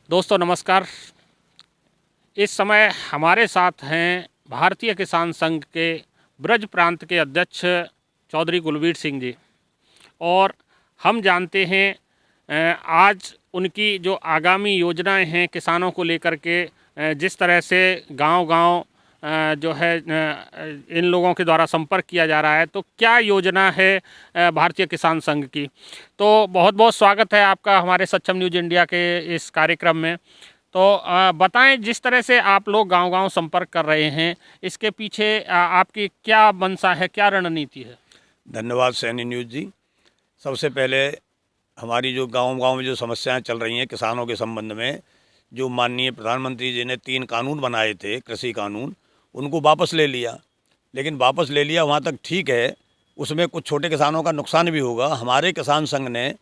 दोस्तों नमस्कार। इस समय हमारे साथ हैं भारतीय किसान संघ के ब्रज प्रांत के अध्यक्ष चौधरी कुलवीर सिंह जी, और हम जानते हैं आज उनकी जो आगामी योजनाएं हैं किसानों को लेकर के, जिस तरह से गांव-गांव जो है इन लोगों के द्वारा संपर्क किया जा रहा है, तो क्या योजना है भारतीय किसान संघ की। तो बहुत बहुत स्वागत है आपका हमारे सक्षम न्यूज़ इंडिया के इस कार्यक्रम में। तो बताएं, जिस तरह से आप लोग गांव-गांव संपर्क कर रहे हैं, इसके पीछे आपकी क्या मंशा है, क्या रणनीति है। धन्यवाद सैनी न्यूज़ जी। सबसे पहले हमारी जो गांव-गांव में जो समस्याएं चल रही हैं किसानों के संबंध में, जो माननीय प्रधानमंत्री जी ने 3 कानून बनाए थे, कृषि कानून, उनको वापस ले लिया। लेकिन वापस ले लिया वहाँ तक ठीक है, उसमें कुछ छोटे किसानों का नुकसान भी होगा। हमारे किसान संघ ने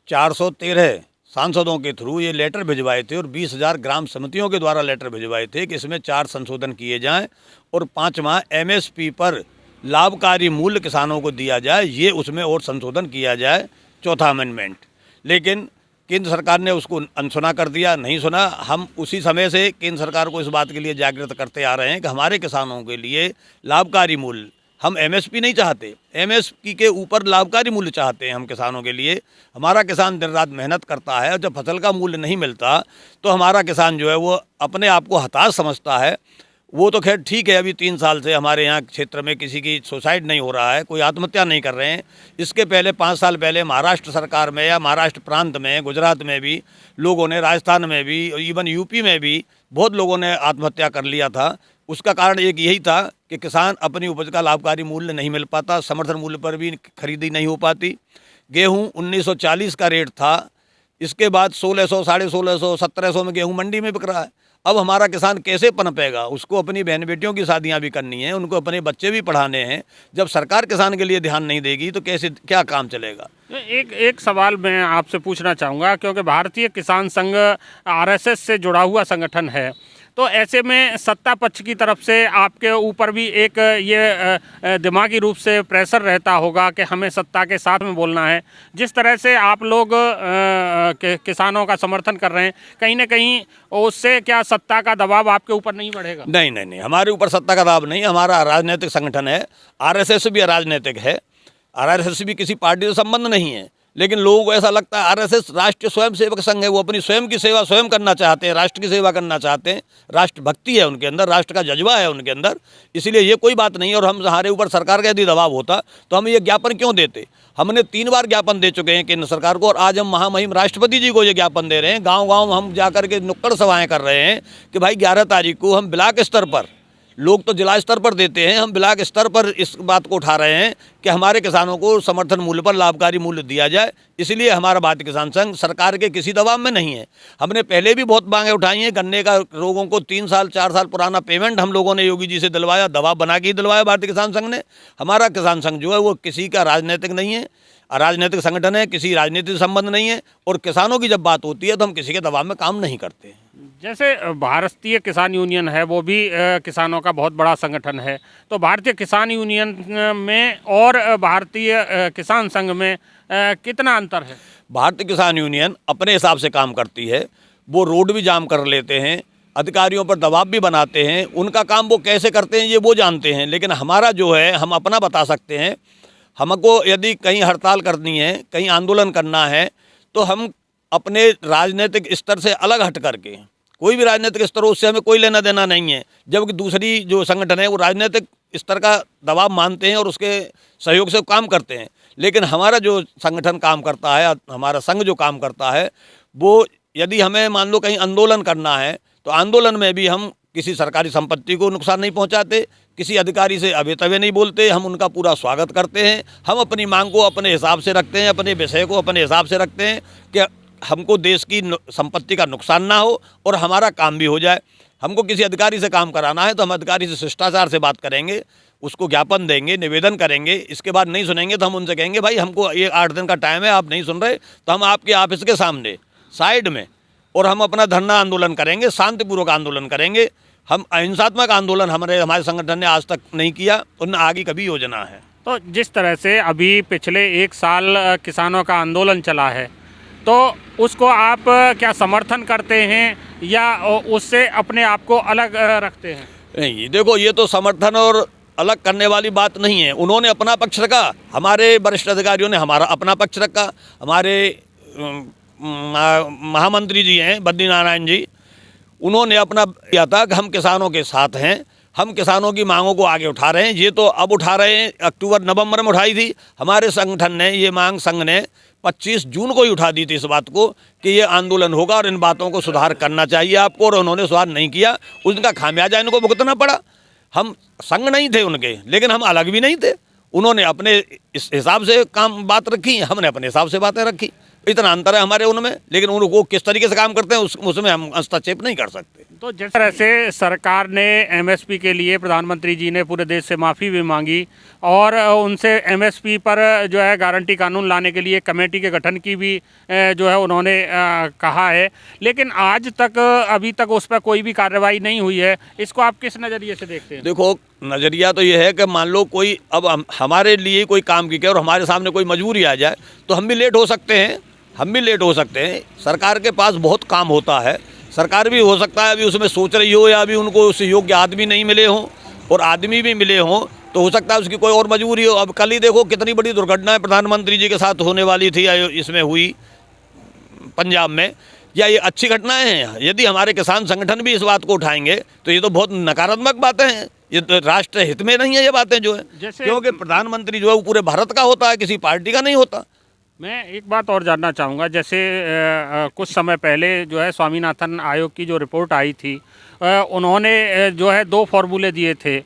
413 सांसदों के थ्रू ये लेटर भिजवाए थे और 20,000 ग्राम समितियों के द्वारा लेटर भिजवाए थे कि इसमें 4 संशोधन किए जाएं और 5वां MSP पर लाभकारी मूल्य किसानों को दिया जाए, ये उसमें और संशोधन किया जाए, चौथा अमेंडमेंट। लेकिन केंद्र सरकार ने उसको अनसुना कर दिया, नहीं सुना। हम उसी समय से केंद्र सरकार को इस बात के लिए जागृत करते आ रहे हैं कि हमारे किसानों के लिए लाभकारी मूल्य, हम MSP नहीं चाहते, MSP के ऊपर लाभकारी मूल्य चाहते हैं हम किसानों के लिए। हमारा किसान दिन रात मेहनत करता है और जब फसल का मूल्य नहीं मिलता तो हमारा किसान जो है वो अपने आप को हताश समझता है। वो तो खैर ठीक है, अभी 3 साल से हमारे यहाँ क्षेत्र में किसी की सुसाइड नहीं हो रहा है, कोई आत्महत्या नहीं कर रहे हैं। इसके पहले 5 साल पहले महाराष्ट्र सरकार में या महाराष्ट्र प्रांत में, गुजरात में भी लोगों ने, राजस्थान में भी, इवन यूपी में भी बहुत लोगों ने आत्महत्या कर लिया था। उसका कारण एक यही था कि किसान अपनी उपज का लाभकारी मूल्य नहीं मिल पाता, समर्थन मूल्य पर भी खरीदी नहीं हो पाती। गेहूँ 1940 का रेट था, इसके बाद 1600, 1650, 1700 में गेहूँ मंडी में बिक रहा है। अब हमारा किसान कैसे पनपेगा? उसको अपनी बहन बेटियों की शादियां भी करनी है, उनको अपने बच्चे भी पढ़ाने हैं। जब सरकार किसान के लिए ध्यान नहीं देगी तो कैसे, क्या काम चलेगा? एक सवाल मैं आपसे पूछना चाहूँगा, क्योंकि भारतीय किसान संघ RSS से जुड़ा हुआ संगठन है, तो ऐसे में सत्ता पक्ष की तरफ से आपके ऊपर भी एक ये दिमागी रूप से प्रेशर रहता होगा कि हमें सत्ता के साथ में बोलना है। जिस तरह से आप लोग किसानों का समर्थन कर रहे हैं, कहीं ना कहीं उससे क्या सत्ता का दबाव आपके ऊपर नहीं बढ़ेगा? नहीं नहीं नहीं, हमारे ऊपर सत्ता का दबाव नहीं। हमारा राजनीतिक संगठन है, RSS भी राजनीतिक है, RSS भी किसी पार्टी से संबंध नहीं है। लेकिन लोगों को ऐसा लगता है RSS राष्ट्रीय स्वयंसेवक संघ है, वो अपनी स्वयं की सेवा स्वयं करना चाहते हैं, राष्ट्र की सेवा करना चाहते हैं। राष्ट्रभक्ति है उनके अंदर, राष्ट्र का जज्बा है उनके अंदर, इसलिए ये कोई बात नहीं है। और हमारे ऊपर सरकार का यदि दबाव होता तो हम ये ज्ञापन क्यों देते? हमने 3 बार ज्ञापन दे चुके हैं केंद्र सरकार को, और आज हम महामहिम राष्ट्रपति जी को ये ज्ञापन दे रहे हैं। गाँव-गाँव हम जाकर के नुक्कड़ सभाएँ कर रहे हैं कि भाई 11 तारीख को हम ब्लॉक स्तर पर, लोग तो जिला स्तर पर देते हैं, हम ब्लॉक स्तर पर इस बात को उठा रहे हैं कि हमारे किसानों को समर्थन मूल्य पर लाभकारी मूल्य दिया जाए। इसलिए हमारा भारतीय किसान संघ सरकार के किसी दबाव में नहीं है। हमने पहले भी बहुत मांगे उठाई हैं। गन्ने का लोगों को 3 साल 4 साल पुराना पेमेंट हम लोगों ने योगी जी से दिलवाया, दबाव बना के ही दिलवाया भारतीय किसान संघ ने। हमारा किसान संघ जो है वो किसी का राजनीतिक नहीं है, अराजनीतिक संगठन है, किसी राजनीति से संबंध नहीं है। और किसानों की जब बात होती है तो हम किसी के दबाव में काम नहीं करते। जैसे भारतीय किसान यूनियन है, वो भी किसानों का बहुत बड़ा संगठन है, तो भारतीय किसान यूनियन में और भारतीय किसान संघ में कितना अंतर है? भारतीय किसान यूनियन अपने हिसाब से काम करती है, वो रोड भी जाम कर लेते हैं, अधिकारियों पर दबाव भी बनाते हैं, उनका काम वो कैसे करते हैं ये वो जानते हैं। लेकिन हमारा जो है, हम अपना बता सकते हैं। हमको यदि कहीं हड़ताल करनी है, कहीं आंदोलन करना है, तो हम अपने राजनीतिक स्तर से अलग हट करके, कोई भी राजनीतिक स्तर हो उससे हमें कोई लेना देना नहीं है। जबकि दूसरी जो संगठन है वो राजनीतिक स्तर का दबाव मानते हैं और उसके सहयोग से काम करते हैं। लेकिन हमारा जो संगठन काम करता है, हमारा संघ जो काम करता है, वो यदि हमें मान लो कहीं आंदोलन करना है तो आंदोलन में भी हम किसी सरकारी संपत्ति को नुकसान नहीं पहुंचाते, किसी अधिकारी से अभे तवे नहीं बोलते, हम उनका पूरा स्वागत करते हैं। हम अपनी मांग को अपने हिसाब से रखते हैं, अपने विषय को अपने हिसाब से रखते हैं कि हमको देश की संपत्ति का नुकसान ना हो और हमारा काम भी हो जाए। हमको किसी अधिकारी से काम कराना है तो हम अधिकारी से शिष्टाचार से बात करेंगे, उसको ज्ञापन देंगे, निवेदन करेंगे। इसके बाद नहीं सुनेंगे तो हम उनसे कहेंगे भाई हमको ये 8 दिन का टाइम है, आप नहीं सुन रहे तो हम आपके ऑफिस के सामने साइड में, और हम अपना धरना आंदोलन करेंगे, शांतिपूर्वक आंदोलन करेंगे। हम अहिंसात्मक आंदोलन हमारे संगठन ने आज तक नहीं किया और न आगे कभी योजना है। तो जिस तरह से अभी पिछले 1 साल किसानों का आंदोलन चला है, तो उसको आप क्या समर्थन करते हैं या उससे अपने आप को अलग रखते हैं? नहीं, देखो ये तो समर्थन और अलग करने वाली बात नहीं है। उन्होंने अपना पक्ष रखा, हमारे वरिष्ठ अधिकारियों ने हमारा अपना पक्ष रखा। हमारे महामंत्री जी हैं बद्री नारायण जी, उन्होंने अपना किया था कि हम किसानों के साथ हैं, हम किसानों की मांगों को आगे उठा रहे हैं। ये तो अब उठा रहे हैं, अक्टूबर नवंबर में उठाई थी हमारे संगठन ने, ये मांग संघ ने 25 जून को ही उठा दी थी इस बात को कि ये आंदोलन होगा और इन बातों को सुधार करना चाहिए आपको, और उन्होंने सुधार नहीं किया। उनका खामियाजा इनको भुगतना पड़ा। हम संघ नहीं थे उनके, लेकिन हम अलग भी नहीं थे। उन्होंने अपने इस हिसाब से बात रखी, हमने अपने हिसाब से बातें रखी। इतना अंतर है हमारे उनमें, लेकिन उनको किस तरीके से काम करते हैं उसमें हम हस्तक्षेप नहीं कर सकते। तो जिस तरह से सरकार ने एमएसपी के लिए प्रधानमंत्री जी ने पूरे देश से माफ़ी भी मांगी और उनसे एमएसपी पर जो है गारंटी कानून लाने के लिए कमेटी के गठन की भी जो है उन्होंने कहा है, लेकिन आज तक अभी तक उस पर कोई भी कार्रवाई नहीं हुई है। इसको आप किस नज़रिए से देखते हैं? देखो, नज़रिया तो ये है कि मान लो कोई अब हमारे लिए कोई काम की और हमारे सामने कोई मजबूरी आ जाए तो हम भी लेट हो सकते हैं, हम भी लेट हो सकते हैं। सरकार के पास बहुत काम होता है, सरकार भी हो सकता है अभी उसमें सोच रही हो या अभी उनको उस योग्य आदमी नहीं मिले हों, और आदमी भी मिले हों तो हो सकता है उसकी कोई और मजबूरी हो। अब कल ही देखो कितनी बड़ी दुर्घटनाएं प्रधानमंत्री जी के साथ होने वाली थी, इसमें हुई पंजाब में। या ये अच्छी घटनाएं हैं? यदि हमारे किसान संगठन भी इस बात को उठाएंगे तो ये तो बहुत नकारात्मक बातें हैं, ये तो राष्ट्र हित में नहीं है ये बातें जो है, क्योंकि प्रधानमंत्री जो है वो पूरे भारत का होता है, किसी पार्टी का नहीं होता। मैं एक बात और जानना चाहूँगा, जैसे कुछ समय पहले जो है स्वामीनाथन आयोग की जो रिपोर्ट आई थी, उन्होंने जो है 2 फार्मूले दिए थे।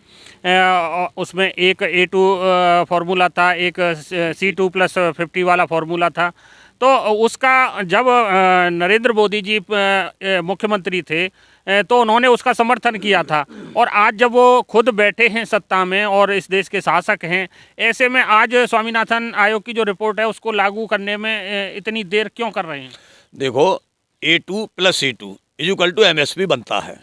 उसमें एक A2 फार्मूला था, एक C2+50 वाला फार्मूला था। तो उसका जब नरेंद्र मोदी जी मुख्यमंत्री थे तो उन्होंने उसका समर्थन किया था, और आज जब वो खुद बैठे हैं सत्ता में और इस देश के शासक हैं, ऐसे में आज स्वामीनाथन आयोग की जो रिपोर्ट है उसको लागू करने में इतनी देर क्यों कर रहे हैं? देखो, A2+C2 = MSP बनता है,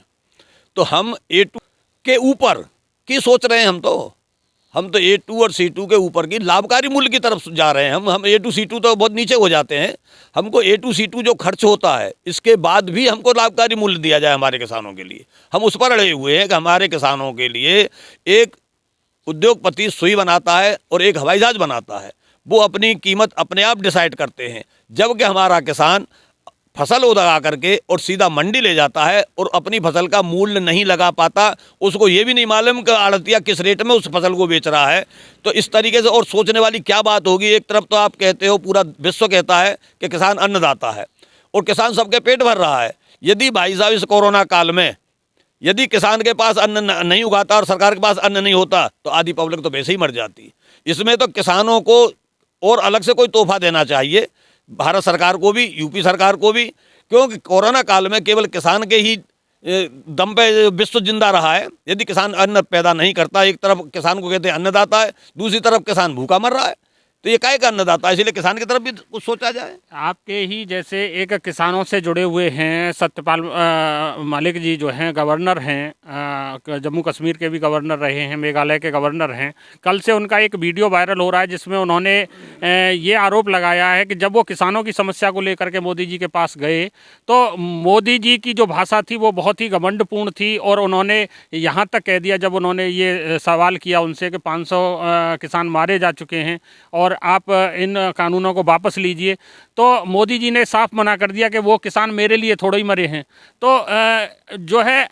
तो हम A2 के ऊपर की सोच रहे हैं। हम तो A2 और C2 के ऊपर की लाभकारी मूल्य की तरफ जा रहे हैं। हम A2 C2 तो बहुत नीचे हो जाते हैं। हमको A2 C2 जो खर्च होता है इसके बाद भी हमको लाभकारी मूल्य दिया जाए हमारे किसानों के लिए। हम उस पर अड़े हुए हैं कि हमारे किसानों के लिए एक उद्योगपति सुई बनाता है और एक हवाई जहाज बनाता है, वो अपनी कीमत अपने आप डिसाइड करते हैं, जबकि हमारा किसान फसल उगा करके और सीधा मंडी ले जाता है और अपनी फसल का मूल्य नहीं लगा पाता। उसको ये भी नहीं मालूम कि आड़तिया किस रेट में उस फसल को बेच रहा है। तो इस तरीके से और सोचने वाली क्या बात होगी? एक तरफ तो आप कहते हो, पूरा विश्व कहता है कि किसान अन्नदाता है और किसान सबके पेट भर रहा है। यदि भाई साहब इस कोरोना काल में यदि किसान के पास अन्न नहीं उगाता और सरकार के पास अन्न नहीं होता तो आधी पब्लिक तो वैसे ही मर जाती। इसमें तो किसानों को और अलग से कोई तोहफा देना चाहिए, भारत सरकार को भी, यूपी सरकार को भी, क्योंकि कोरोना काल में केवल किसान के ही दम पे विश्व जिंदा रहा है। यदि किसान अन्न पैदा नहीं करता, एक तरफ किसान को कहते हैं अन्नदाता है, दूसरी तरफ किसान भूखा मर रहा है, तो ये काहे का अन्नदाता है? इसलिए किसान की तरफ भी कुछ सोचा जाए। आपके ही जैसे एक किसानों से जुड़े हुए हैं सत्यपाल मलिक जी, जो हैं गवर्नर हैं, जम्मू कश्मीर के भी गवर्नर रहे हैं, मेघालय के गवर्नर हैं। कल से उनका एक वीडियो वायरल हो रहा है जिसमें उन्होंने ये आरोप लगाया है कि जब वो किसानों की समस्या को लेकर के मोदी जी के पास गए तो मोदी जी की जो भाषा थी वो बहुत ही घमंडपूर्ण थी, और उन्होंने यहाँ तक कह दिया, जब उन्होंने ये सवाल किया उनसे कि 500 किसान मारे जा चुके हैं और आप इन कानूनों को वापस लीजिए, तो मोदी जी ने साफ मना कर दिया कि वो किसान मेरे लिए थोड़े ही मरे हैं। तो जो है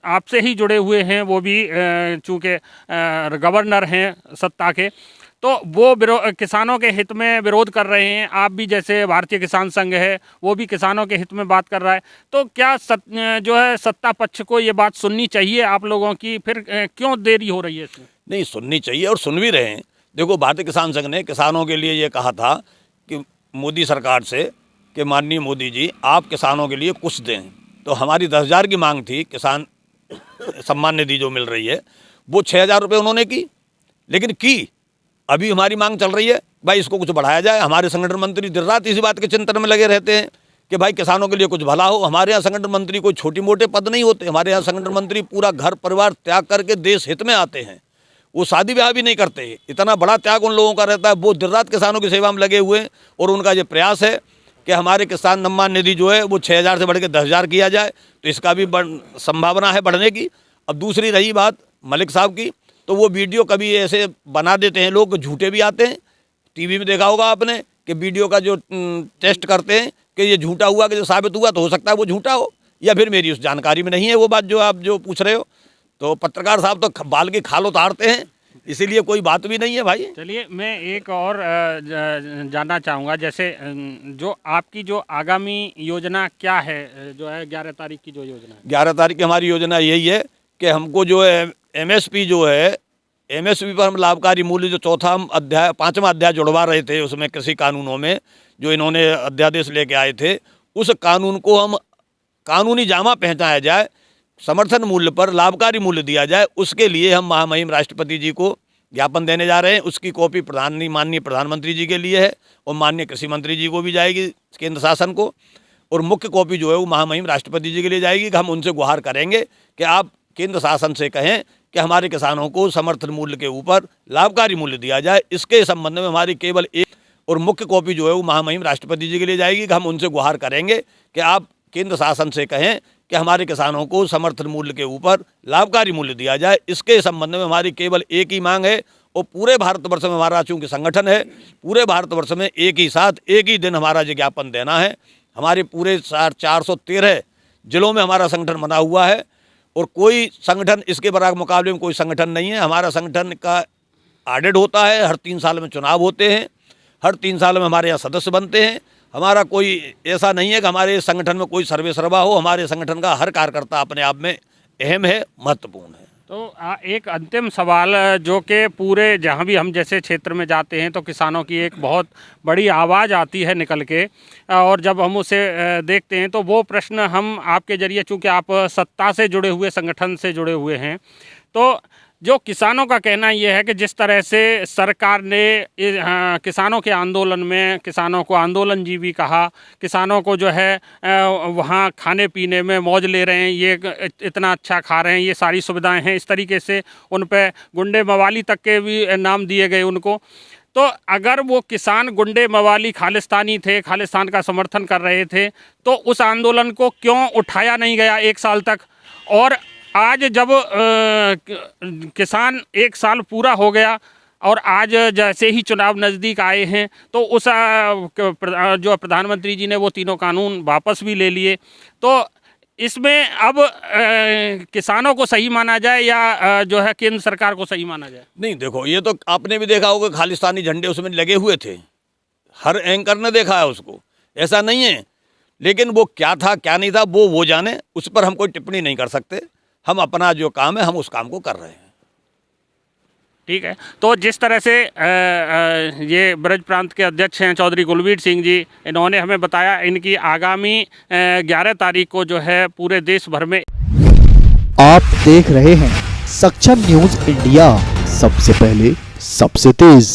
आपसे ही जुड़े हुए हैं वो भी, चूँकि गवर्नर हैं सत्ता के, तो वो किसानों के हित में विरोध कर रहे हैं। आप भी जैसे भारतीय किसान संघ है वो भी किसानों के हित में बात कर रहा है। तो क्या जो है सत्ता पक्ष को ये बात सुननी चाहिए आप लोगों की? फिर क्यों देरी हो रही है इसमें? नहीं, सुननी चाहिए और सुन भी रहे हैं। देखो, भारतीय किसान संघ ने किसानों के लिए ये कहा था कि मोदी सरकार से कि माननीय मोदी जी आप किसानों के लिए कुछ दें। तो हमारी 10,000 की मांग थी, किसान सम्मान निधि जो मिल रही है वो 6,000 रुपये उन्होंने की, लेकिन की अभी हमारी मांग चल रही है भाई इसको कुछ बढ़ाया जाए। हमारे संगठन मंत्री दिन रात इसी बात के चिंतन में लगे रहते हैं कि भाई किसानों के लिए कुछ भला हो। हमारे यहाँ संगठन मंत्री कोई छोटी मोटे पद नहीं होते, हमारे यहाँ संगठन मंत्री पूरा घर परिवार त्याग करके देश हित में आते हैं। वो शादी ब्याह भी नहीं करते, इतना बड़ा त्याग उन लोगों का रहता है। वो दिन रात किसानों की सेवा में लगे हुए हैं और उनका ये प्रयास है कि हमारे किसान सम्मान निधि जो है वो 6,000 से बढ़ के 10,000 किया जाए, तो इसका भी संभावना है बढ़ने की। अब दूसरी रही बात मलिक साहब की, तो वो वीडियो कभी ऐसे बना देते हैं लोग, झूठे भी आते हैं। टीवी में देखा होगा आपने कि वीडियो का जो टेस्ट करते हैं कि ये झूठा हुआ कि जो साबित हुआ, तो हो सकता है वो झूठा हो, या फिर मेरी उस जानकारी में नहीं है वो बात जो आप जो पूछ रहे हो। तो पत्रकार साहब तो बाल की खाल उतारते हैं, इसीलिए कोई बात भी नहीं है भाई। चलिए, मैं एक और जानना चाहूँगा, जैसे जो आपकी जो आगामी योजना क्या है, जो है 11 तारीख की जो योजना है? 11 तारीख की हमारी योजना यही है कि हमको जो है MSP जो है, MSP पर हम लाभकारी मूल्य जो पाँचवा अध्याय जुड़वा रहे थे उसमें कृषि कानूनों में जो इन्होंने अध्यादेश लेके आए थे, उस कानून को हम कानूनी जामा पहचाया जाए, समर्थन मूल्य पर लाभकारी मूल्य दिया जाए। उसके लिए हम महामहिम राष्ट्रपति जी को ज्ञापन देने जा रहे हैं। उसकी कॉपी माननीय प्रधानमंत्री जी के लिए है और माननीय कृषि मंत्री जी को भी जाएगी, केंद्र शासन को, और मुख्य कॉपी जो है वो महामहिम राष्ट्रपति जी के लिए जाएगी। हम उनसे गुहार करेंगे कि आप केंद्र शासन से कहें कि हमारे किसानों को समर्थन मूल्य के ऊपर लाभकारी मूल्य दिया जाए। इसके संबंध में हमारी केवल एक और मुख्य कॉपी जो है वो महामहिम राष्ट्रपति जी के लिए जाएगी। हम उनसे गुहार करेंगे कि आप केंद्र शासन से कहें कि हमारे किसानों को समर्थन मूल्य के ऊपर लाभकारी मूल्य दिया जाए। इसके संबंध में हमारी केवल एक ही मांग है, और पूरे भारतवर्ष में हमारा चूँकि संगठन है, पूरे भारतवर्ष में एक ही साथ एक ही दिन हमारा ज्ञापन देना है। हमारे पूरे 413 जिलों में हमारा संगठन बना हुआ है, और कोई संगठन इसके बराबर मुकाबले में कोई संगठन नहीं है। हमारा संगठन का ऑडिट होता है, हर 3 साल में चुनाव होते हैं, हर 3 साल में हमारे यहाँ सदस्य बनते हैं। हमारा कोई ऐसा नहीं है कि हमारे संगठन में कोई सर्वे सर्वा हो। हमारे संगठन का हर कार्यकर्ता अपने आप में अहम है, महत्वपूर्ण है। तो एक अंतिम सवाल, जो कि पूरे जहाँ भी हम जैसे क्षेत्र में जाते हैं तो किसानों की एक बहुत बड़ी आवाज़ आती है निकल के, और जब हम उसे देखते हैं तो वो प्रश्न हम आपके ज़रिए, चूँकि आप सत्ता से जुड़े हुए, संगठन से जुड़े हुए हैं, तो जो किसानों का कहना ये है कि जिस तरह से सरकार ने किसानों के आंदोलन में किसानों को आंदोलनजीवी कहा, किसानों को जो है वहाँ खाने पीने में मौज ले रहे हैं, ये इतना अच्छा खा रहे हैं, ये सारी सुविधाएं हैं, इस तरीके से उन पे गुंडे मवाली तक के भी नाम दिए गए उनको। तो अगर वो किसान गुंडे मवाली खालिस्तानी थे, खालिस्तान का समर्थन कर रहे थे, तो उस आंदोलन को क्यों उठाया नहीं गया 1 साल तक? और आज जब किसान 1 साल पूरा हो गया और आज जैसे ही चुनाव नज़दीक आए हैं, तो उस जो प्रधानमंत्री जी ने वो तीनों कानून वापस भी ले लिए, तो इसमें अब किसानों को सही माना जाए या जो है केंद्र सरकार को सही माना जाए? नहीं, देखो, ये तो आपने भी देखा होगा, खालिस्तानी झंडे उसमें लगे हुए थे, हर एंकर ने देखा है उसको, ऐसा नहीं है। लेकिन वो क्या था क्या नहीं था वो जाने, उस पर हम कोई टिप्पणी नहीं कर सकते। हम अपना जो काम है हम उस काम को कर रहे हैं। ठीक है। तो जिस तरह से ये ब्रज प्रांत के अध्यक्ष हैं चौधरी कुलवीर सिंह जी, इन्होंने हमें बताया इनकी आगामी 11 तारीख को जो है पूरे देश भर में। आप देख रहे हैं सक्षम न्यूज इंडिया, सबसे पहले सबसे तेज।